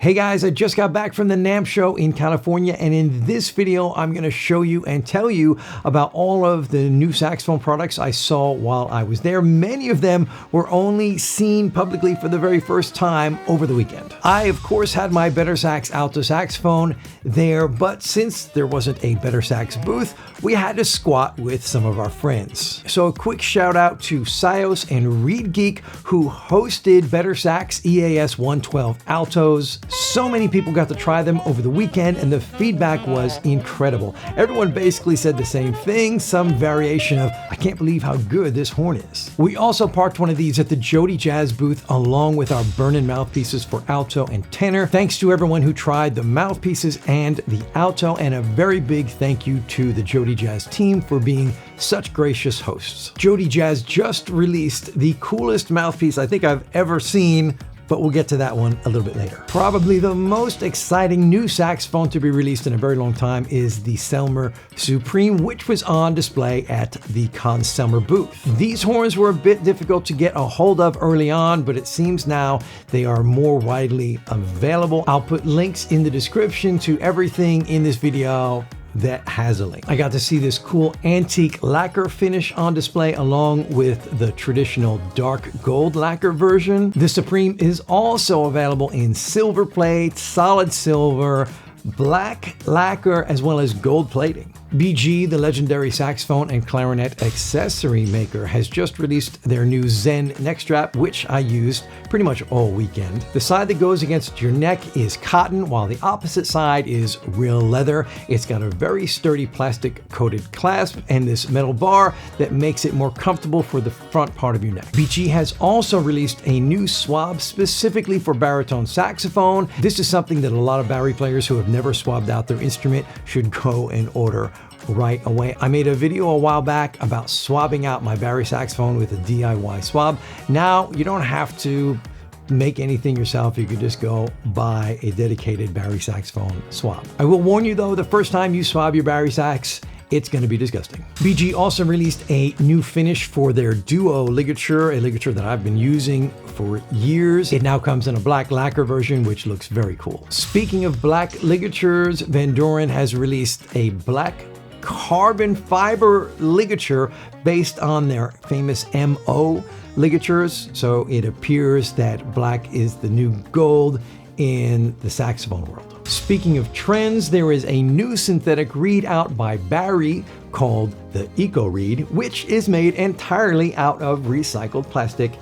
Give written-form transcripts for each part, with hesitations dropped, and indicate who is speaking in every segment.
Speaker 1: Hey guys, I just got back from the NAMM show in California, and in this video, I'm going to show you and tell you about all of the new saxophone products I saw while I was there. Many of them were only seen publicly for the very first time over the weekend. I, of course, had my BetterSax Alto saxophone there, but since there wasn't a BetterSax booth, we had to squat with some of our friends. So a quick shout out to Sios and Reed Geek, who hosted BetterSax EAS 112 Altos. So many people got to try them over the weekend, and the feedback was incredible. Everyone basically said the same thing, some variation of, I can't believe how good this horn is. We also parked one of these at the JodyJazz booth along with our burn-in mouthpieces for alto and tenor. Thanks to everyone who tried the mouthpieces and the alto, and a very big thank you to the JodyJazz team for being such gracious hosts. JodyJazz just released the coolest mouthpiece I think I've ever seen, but we'll get to that one a little bit later. Probably the most exciting new saxophone to be released in a very long time is the Selmer Supreme, which was on display at the Selmer booth. These horns were a bit difficult to get a hold of early on, but it seems now they are more widely available. I'll put links in the description to everything in this video that has a link. I got to see this cool antique lacquer finish on display along with the traditional dark gold lacquer version. The Supreme is also available in silver plate, solid silver, black lacquer, as well as gold plating. BG, the legendary saxophone and clarinet accessory maker, has just released their new Zen neck strap, which I used pretty much all weekend. The side that goes against your neck is cotton, while the opposite side is real leather. It's got a very sturdy plastic coated clasp and this metal bar that makes it more comfortable for the front part of your neck. BG has also released a new swab specifically for baritone saxophone. This is something that a lot of bari players who have never swabbed out their instrument should go and order right away. I made a video a while back about swabbing out my bari saxophone with a DIY swab. Now you don't have to make anything yourself. You could just go buy a dedicated bari saxophone swab. I will warn you though, the first time you swab your bari sax, it's going to be disgusting. BG also released a new finish for their Duo ligature, a ligature that I've been using for years. It now comes in a black lacquer version, which looks very cool. Speaking of black ligatures, Vandoren has released a black carbon fiber ligature based on their famous MO ligatures. So it appears that black is the new gold in the saxophone world. Speaking of trends, there is a new synthetic reed out by Bari called the Eco Reed, which is made entirely out of recycled plastic.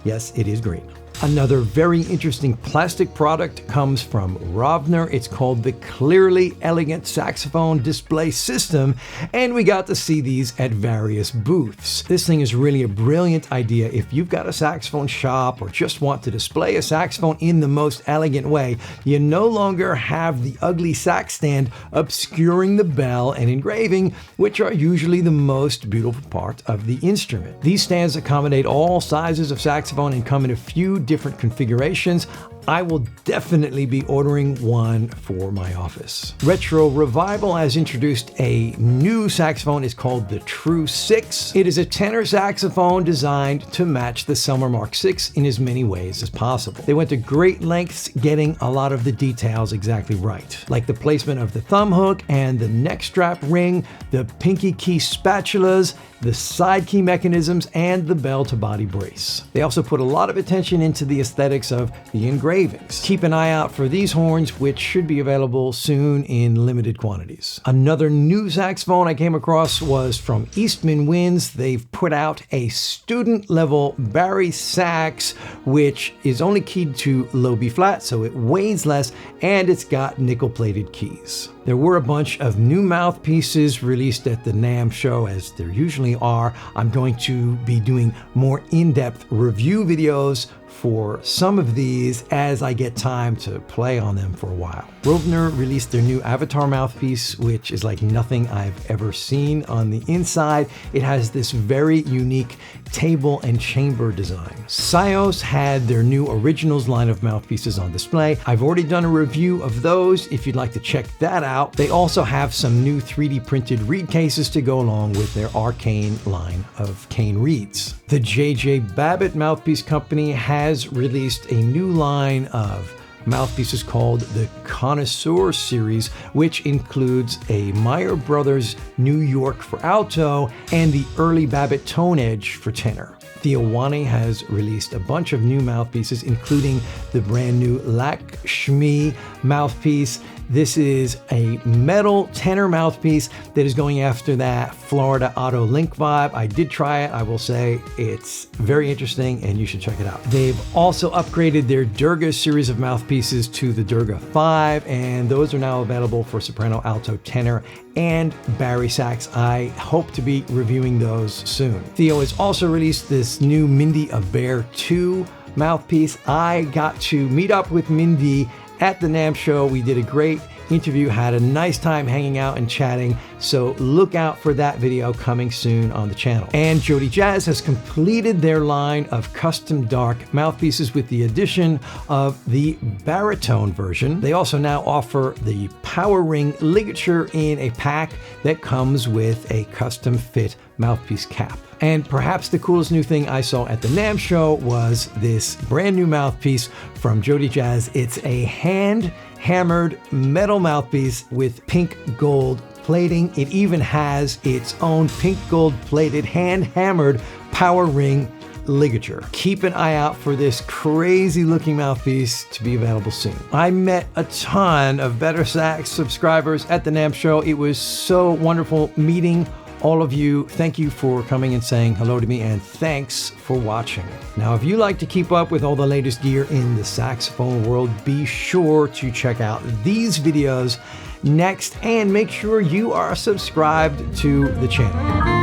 Speaker 1: Yes, it is green. Another very interesting plastic product comes from Rovner. It's called the Clearly Elegant Saxophone Display System, and we got to see these at various booths. This thing is really a brilliant idea if you've got a saxophone shop or just want to display a saxophone in the most elegant way. You no longer have the ugly sax stand obscuring the bell and engraving, which are usually the most beautiful part of the instrument. These stands accommodate all sizes of saxophone and come in a few different configurations. I will definitely be ordering one for my office. Retro Revival has introduced a new saxophone. It's called the Tru Six. It is a tenor saxophone designed to match the Selmer Mark VI in as many ways as possible. They went to great lengths getting a lot of the details exactly right, like the placement of the thumb hook and the neck strap ring, the pinky key spatulas, the side key mechanisms, and the bell to body brace. They also put a lot of attention into the aesthetics of the engravings. Keep an eye out for these horns, which should be available soon in limited quantities. Another new saxophone I came across was from Eastman Winds. They've put out a student level bari sax, which is only keyed to low B flat, so it weighs less, and it's got nickel plated keys. There were a bunch of new mouthpieces released at the NAMM show, as there usually are. I'm going to be doing more in-depth review videos for some of these as I get time to play on them for a while. Rovner released their new Avatar mouthpiece, which is like nothing I've ever seen on the inside. It has this very unique table and chamber design. Sios had their new Originals line of mouthpieces on display. I've already done a review of those if you'd like to check that out. They also have some new 3D printed reed cases to go along with their Arcane line of cane reeds. The JJ Babbitt Mouthpiece Company has released a new line of mouthpieces called the Connoisseur series, which includes a Meyer Brothers New York for alto and the early Babbitt Tone Edge for tenor. Theowane has released a bunch of new mouthpieces, including the brand new Lacquer mouthpiece. This is a metal tenor mouthpiece that is going after that Florida Auto Link vibe. I did try it. I will say it's very interesting and you should check it out. They've also upgraded their Durga series of mouthpieces to the Durga 5, and those are now available for soprano, alto, tenor, and bari sax. I hope to be reviewing those soon. Theo has also released this new Mindy Bear 2 mouthpiece. I got to meet up with Mindy at the NAMM show. We did a great interview, had a nice time hanging out and chatting, so look out for that video coming soon on the channel. And JodyJazz has completed their line of custom dark mouthpieces with the addition of the baritone version. They also now offer the Power Ring Ligature in a pack that comes with a custom fit mouthpiece cap. And perhaps the coolest new thing I saw at the NAMM show was this brand new mouthpiece from JodyJazz. It's a hand-hammered metal mouthpiece with pink gold plating. It even has its own pink gold plated hand-hammered power ring ligature. Keep an eye out for this crazy looking mouthpiece to be available soon. I met a ton of BetterSax subscribers at the NAMM show. It was so wonderful meeting all of you. Thank you for coming and saying hello to me, and thanks for watching. Now, if you like to keep up with all the latest gear in the saxophone world, be sure to check out these videos next and make sure you are subscribed to the channel.